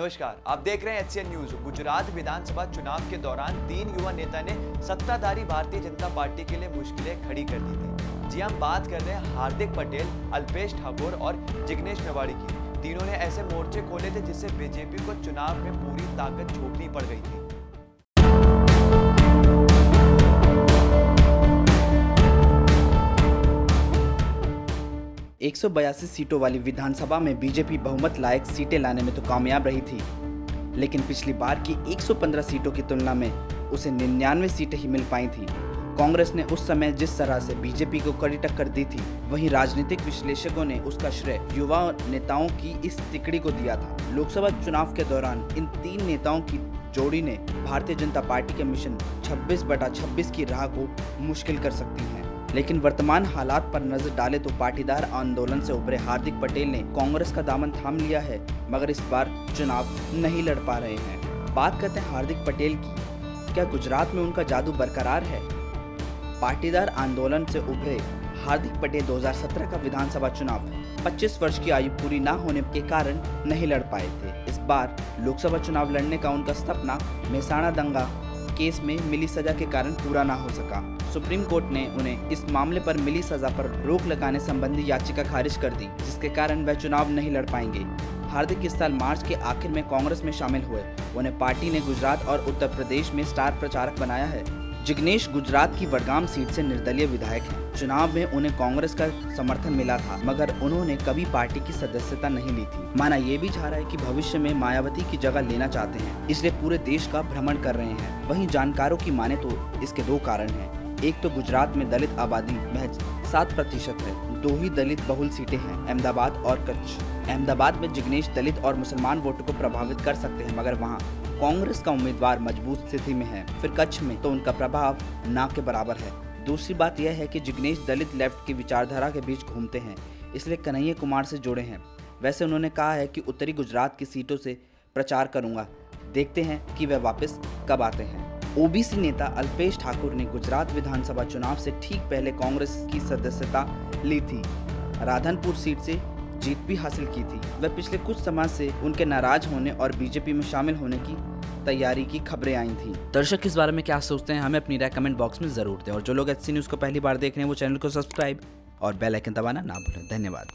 नमस्कार, आप देख रहे हैं HCN न्यूज। गुजरात विधानसभा चुनाव के दौरान 3 युवा नेता ने सत्ताधारी भारतीय जनता पार्टी के लिए मुश्किलें खड़ी कर दी थी। जी हम बात कर रहे हैं हार्दिक पटेल, अल्पेश ठाकुर और जिग्नेश मेवाड़ी की। तीनों ने ऐसे मोर्चे खोले थे जिससे बीजेपी को चुनाव में पूरी ताकत झोंकनी पड़ गई थी। 182 सीटों वाली विधानसभा में बीजेपी बहुमत लायक सीटें लाने में तो कामयाब रही थी, लेकिन पिछली बार की 115 सीटों की तुलना में उसे 99 सीटें ही मिल पाई थी। कांग्रेस ने उस समय जिस तरह से बीजेपी को कड़ी टक्कर दी थी, वहीं राजनीतिक विश्लेषकों ने उसका श्रेय युवा नेताओं की इस तिकड़ी को दिया था। लोकसभा चुनाव के दौरान इन 3 नेताओं की जोड़ी ने भारतीय जनता पार्टी के मिशन 26/26 की राह को मुश्किल कर सकती है। लेकिन वर्तमान हालात पर नजर डाले तो पाटीदार आंदोलन से उभरे हार्दिक पटेल ने कांग्रेस का दामन थाम लिया है, मगर इस बार चुनाव नहीं लड़ पा रहे हैं। बात करते हैं हार्दिक पटेल की। क्या गुजरात में उनका जादू बरकरार है? पाटीदार आंदोलन से उभरे हार्दिक पटेल 2017 का विधानसभा चुनाव 25 वर्ष की आयु पूरी न होने के कारण नहीं लड़ पाए थे। इस बार लोकसभा चुनाव लड़ने का उनका सपना मेहसाणा दंगा केस में मिली सजा के कारण पूरा ना हो सका। सुप्रीम कोर्ट ने उन्हें इस मामले पर मिली सजा पर रोक लगाने संबंधी याचिका खारिज कर दी, जिसके कारण वह चुनाव नहीं लड़ पाएंगे। हार्दिक इस साल मार्च के आखिर में कांग्रेस में शामिल हुए। उन्हें पार्टी ने गुजरात और उत्तर प्रदेश में स्टार प्रचारक बनाया है। जिग्नेश गुजरात की वडगाम सीट से निर्दलीय विधायक हैं। चुनाव में उन्हें कांग्रेस का समर्थन मिला था, मगर उन्होंने कभी पार्टी की सदस्यता नहीं ली थी। माना ये भी जा रहा है कि भविष्य में मायावती की जगह लेना चाहते हैं, इसलिए पूरे देश का भ्रमण कर रहे हैं। वहीं जानकारों की माने तो इसके 2 कारण हैं। एक तो गुजरात में दलित आबादी महज 7% है, 2 ही दलित बहुल सीटें हैं, अहमदाबाद और कच्छ। अहमदाबाद में जिग्नेश दलित और मुसलमान वोटों को प्रभावित कर सकते हैं, मगर वहाँ कांग्रेस का उम्मीदवार मजबूत स्थिति में है। फिर कच्छ में तो उनका प्रभाव ना के बराबर है। दूसरी बात यह है कि जिग्नेश दलित लेफ्ट की विचारधारा के बीच घूमते हैं, इसलिए कन्हैया कुमार से जुड़े हैं। वैसे उन्होंने कहा है कि उत्तरी गुजरात की सीटों से प्रचार करूंगा। देखते हैं कि वह वापस कब आते हैं। ओबीसी नेता अल्पेश ठाकुर ने गुजरात विधानसभा चुनाव से ठीक पहले कांग्रेस की सदस्यता ली थी। राधनपुर सीट से जीत भी हासिल की थी। वह पिछले कुछ समय से उनके नाराज होने और बीजेपी में शामिल होने की तैयारी की खबरें आई थी। दर्शक इस बारे में क्या सोचते हैं, हमें अपनी राय कमेंट बॉक्स में जरूर दें। और जो लोग HCN न्यूज को पहली बार देख रहे हैं वो चैनल को सब्सक्राइब और बेल आइकन दबाना ना भूलें। धन्यवाद।